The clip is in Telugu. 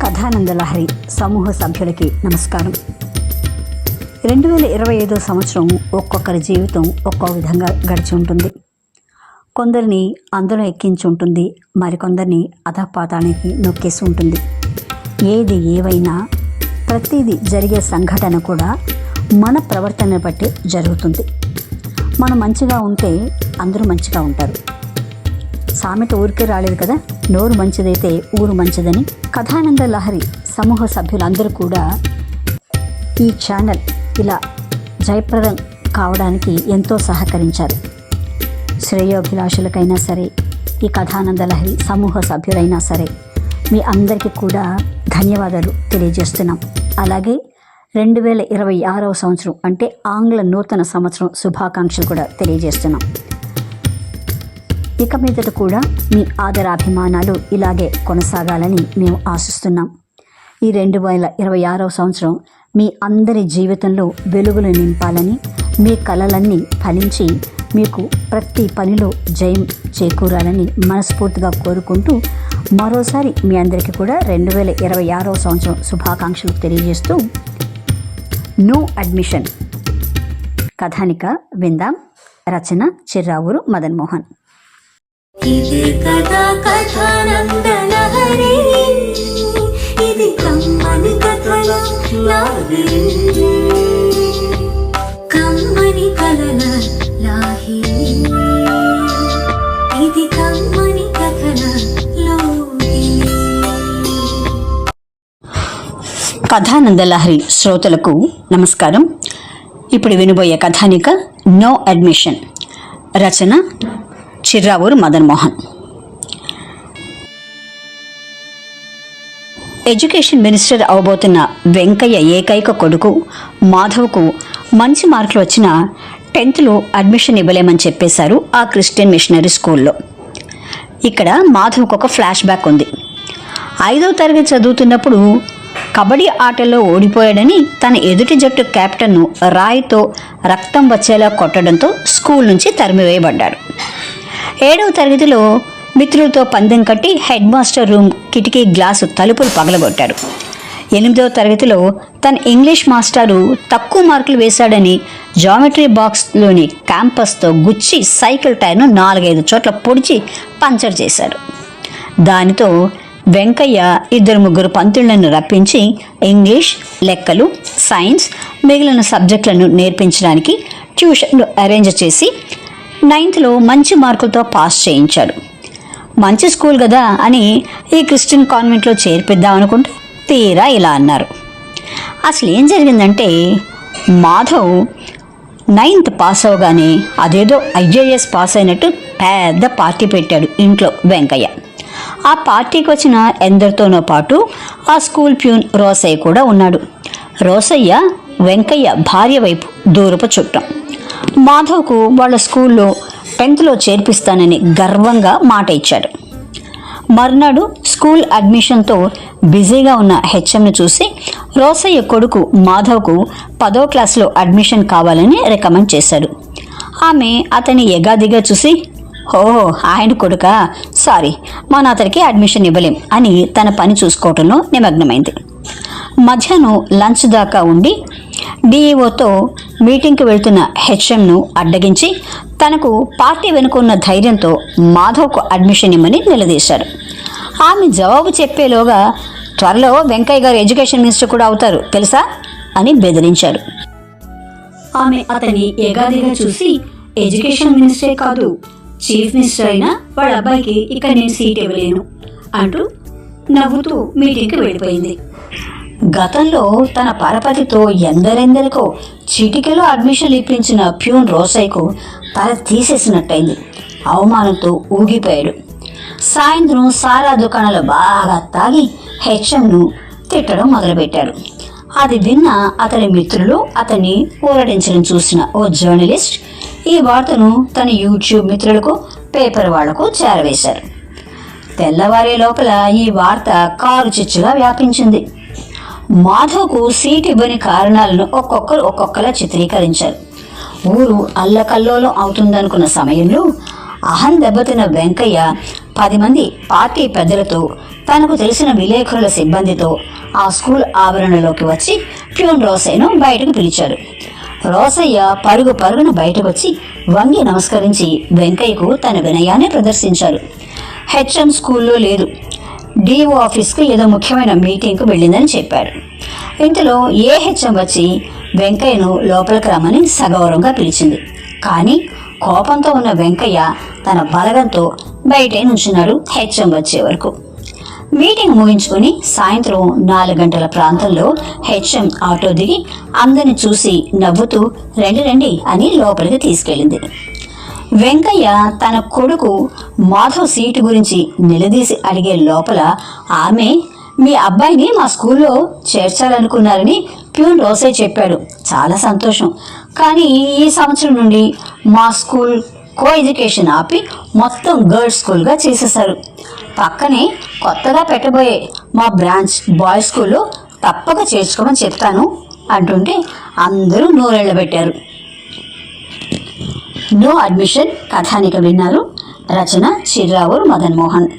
కథానంద లహరి సమూహ సభ్యులకి నమస్కారం. 2025 సంవత్సరం ఒక్కొక్కరి జీవితం ఒక్కో విధంగా గడిచి ఉంటుంది. కొందరిని అందరం ఎక్కించి ఉంటుంది, మరికొందరిని అధపాతానికి నొక్కేసి ఉంటుంది. ఏది ఏవైనా ప్రతిదీ జరిగే సంఘటన కూడా మన ప్రవర్తన బట్టి జరుగుతుంది. మనం మంచిగా ఉంటే అందరూ మంచిగా ఉంటారు. సామెత ఊరికే రాలేదు కదా, నోరు మంచిదైతే ఊరు మంచిదని. కథానంద లహరి సమూహ సభ్యులందరూ కూడా ఈ ఛానల్ ఇలా జయప్రదం కావడానికి ఎంతో సహకరించారు. శ్రేయోభిలాషులకైనా సరే, ఈ కథానంద లహరి సమూహ సభ్యులైనా సరే, మీ అందరికీ కూడా ధన్యవాదాలు తెలియజేస్తున్నాం. అలాగే 2026వ సంవత్సరం అంటే ఆంగ్ల నూతన సంవత్సరం శుభాకాంక్షలు కూడా తెలియజేస్తున్నాం. ఇక మీదట కూడా మీ ఆదరాభిమానాలు ఇలాగే కొనసాగాలని మేము ఆశిస్తున్నాం. ఈ 2026వ సంవత్సరం మీ అందరి జీవితంలో వెలుగులు నింపాలని, మీ కలలన్నీ ఫలించి మీకు ప్రతి పనిలో జయం చేకూరాలని మనస్ఫూర్తిగా కోరుకుంటూ మరోసారి మీ అందరికీ కూడా 2026వ సంవత్సరం శుభాకాంక్షలు తెలియజేస్తూ నో అడ్మిషన్ కథానిక విందాం. రచన చిర్రావూరు మదన్ మోహన్. ఇది కథా కథానంద లహరి, ఇది కమ్మని కథల లాహిరి, కమ్మని కథల లాహిరి, ఇది కమ్మని కథల లోహిరి. కథానంద లహరి శ్రోతలకు నమస్కారం. ఇప్పుడు వినబోయే కథానిక నో అడ్మిషన్. రచన చిర్రావూరు మదన్ మోహన్. ఎడ్యుకేషన్ మినిస్టర్ అవబోతున్న వెంకయ్య ఏకైక కొడుకు మాధవ్కు మంచి మార్కులు వచ్చిన 10th అడ్మిషన్ ఇవ్వలేమని చెప్పేశారు ఆ క్రిస్టియన్ మిషనరీ స్కూల్లో. ఇక్కడ మాధవ్కు ఒక ఫ్లాష్ బ్యాక్ ఉంది. 5వ తరగతి చదువుతున్నప్పుడు కబడ్డీ ఆటల్లో ఓడిపోయాడని తన ఎదుటి జట్టు కెప్టెన్ను రాయితో రక్తం వచ్చేలా కొట్టడంతో స్కూల్ నుంచి తరిమివేయబడ్డాడు. 7వ తరగతిలో మిత్రులతో పందెం కట్టి హెడ్ మాస్టర్ రూమ్ కిటికీ గ్లాసు తలుపులు పగలగొట్టాడు. 8వ తరగతిలో తన ఇంగ్లీష్ మాస్టారు తక్కువ మార్కులు వేశాడని జామెట్రీ బాక్స్లోని క్యాంపస్తో గుచ్చి సైకిల్ టైర్ను 4-5 చోట్ల పొడిచి పంచర్ చేశాడు. దానితో వెంకయ్య 2-3 పంతులను రప్పించి ఇంగ్లీష్, లెక్కలు, సైన్స్ మిగిలిన సబ్జెక్టులను నేర్పించడానికి ట్యూషన్లు అరేంజ్ చేసి 9th మంచి మార్కులతో పాస్ చేయించాడు. మంచి స్కూల్ కదా అని ఈ క్రిస్టియన్ కాన్వెంట్లో చేర్పిద్దాం అనుకుంటే తీరా ఇలా అన్నారు. అసలు ఏం జరిగిందంటే, మాధవ్ 9th పాస్ అవగానే అదేదో IAS పాస్ అయినట్టు పెద్ద పార్టీ పెట్టాడు ఇంట్లో వెంకయ్య. ఆ పార్టీకి వచ్చిన ఎందరితోనో పాటు ఆ స్కూల్ ప్యూన్ రోసయ్య కూడా ఉన్నాడు. రోసయ్య వెంకయ్య భార్య వైపు దూరపు చుట్టం. మాధవ్కు వాళ్ళ స్కూల్లో 10th చేర్పిస్తానని గర్వంగా మాట ఇచ్చాడు. మర్నాడు స్కూల్ అడ్మిషన్తో బిజీగా ఉన్న హెచ్ఎంను చూసి రోసయ్య కొడుకు మాధవ్కు 10వ క్లాస్లో అడ్మిషన్ కావాలని రికమెండ్ చేశాడు. ఆమె అతని ఎగాదిగా చూసి, ఓహో ఆయన కొడుకా, సారీ మన అతనికి అడ్మిషన్ ఇవ్వలేం అని తన పని చూసుకోవటంలో నిమగ్నమైంది. మధ్యాహ్నం లంచ్ దాకా ఉండి డిఈఓతో మీటింగ్కి వెళ్తున్న హెచ్ఎంను అడ్డగించి తనకు పార్టీ వెనుకున్న ధైర్యంతో మాధవ్కు అడ్మిషన్ ఇమ్మని నిలదీశాడు. ఆమె జవాబు చెప్పేలోగా త్వరలో వెంకయ్య గారు ఎడ్యుకేషన్ మినిస్టర్ కూడా అవుతారు తెలుసా అని బెదిరించాడు. ఆమె అతని ఎగాదిగా చూసి, ఎడ్యుకేషన్ మినిస్టరే కాదు, చీఫ్ మినిస్టర్ అయినా వాళ్ళ అబ్బాయికి ఇక్కడ నేను సీట్ ఇవ్వలేను అంటూ నవ్వుతూ మీటింగ్కి వెళ్ళిపోయింది. గతంలో తన పరపతితో ఎందరెందరికో చిటికెలో అడ్మిషన్లు ఇప్పించిన ప్యూన్ రోసయ్యకు తల తీసేసినట్టయింది. అవమానంతో ఊగిపోయాడు. సాయంత్రం సారా దుకాణంలో బాగా తాగి హెచ్ఎంను తిట్టడం మొదలుపెట్టాడు. అది విన్న అతని మిత్రులు అతన్ని ఊరడించడం చూసిన ఓ జర్నలిస్ట్ ఈ వార్తను తన యూట్యూబ్ మిత్రులకు, పేపర్ వాళ్లకు చేరవేశారు. తెల్లవారే లోపల ఈ వార్త కారు చిచ్చుగా వ్యాపించింది. మాధవ్కు సీట్ ఇవ్వని కారణాలను ఒక్కొక్కలా చిత్రీకరించారు. ఊరు అల్లకల్లోలం అవుతుందనుకున్న సమయంలో అహం దెబ్బతిన్న వెంకయ్య 10 మంది పార్టీ పెద్దలతో తనకు తెలిసిన విలేకరుల సిబ్బందితో ఆ స్కూల్ ఆవరణలోకి వచ్చి ప్యూన్ రోసయ్యను బయటకు పిలిచారు. రోసయ్య పరుగు పరుగున బయటకు వచ్చి వంగి నమస్కరించి వెంకయ్యకు తన వినయాన్ని ప్రదర్శించారు. హెచ్ఎం స్కూల్లో లేదు, డిఓ ఆఫీస్కు ఏదో ముఖ్యమైన మీటింగ్కు వెళ్ళిందని చెప్పాడు. ఇంతలో ఏ హెచ్ఎం వచ్చి వెంకయ్యను లోపలికి రమ్మని సగౌరవంగా పిలిచింది. కానీ కోపంతో ఉన్న వెంకయ్య తన బలగంతో బయటే నుంచున్నాడు హెచ్ఎం వచ్చే వరకు. మీటింగ్ ముగించుకుని సాయంత్రం 4 గంటల ప్రాంతంలో హెచ్ఎం ఆటో దిగి అందరిని చూసి నవ్వుతూ రండి రండి అని లోపలికి తీసుకెళ్ళింది. వెంకయ్య తన కొడుకు మాధవ్ సీటు గురించి నిలదీసి అడిగే లోపల ఆమె మీ అబ్బాయిని మా స్కూల్లో చేర్చాలనుకున్నారని ప్యూన్ రోసయ్య చెప్పాడు. చాలా సంతోషం. కానీ ఈ సంవత్సరం నుండి మా స్కూల్ కో ఎడ్యుకేషన్ ఆపి మొత్తం గర్ల్స్ స్కూల్గా చేసేశారు. పక్కనే కొత్తగా పెట్టబోయే మా బ్రాంచ్ బాయ్స్ స్కూల్లో తప్పక చేర్చుకోమని చెప్తాను అంటుంటే అందరూ నోరెళ్ళబెట్టారు. నో అడ్మిషన్ కథానిక విన్నారు. రచన చిర్రావూర్ మదన్ మోహన్.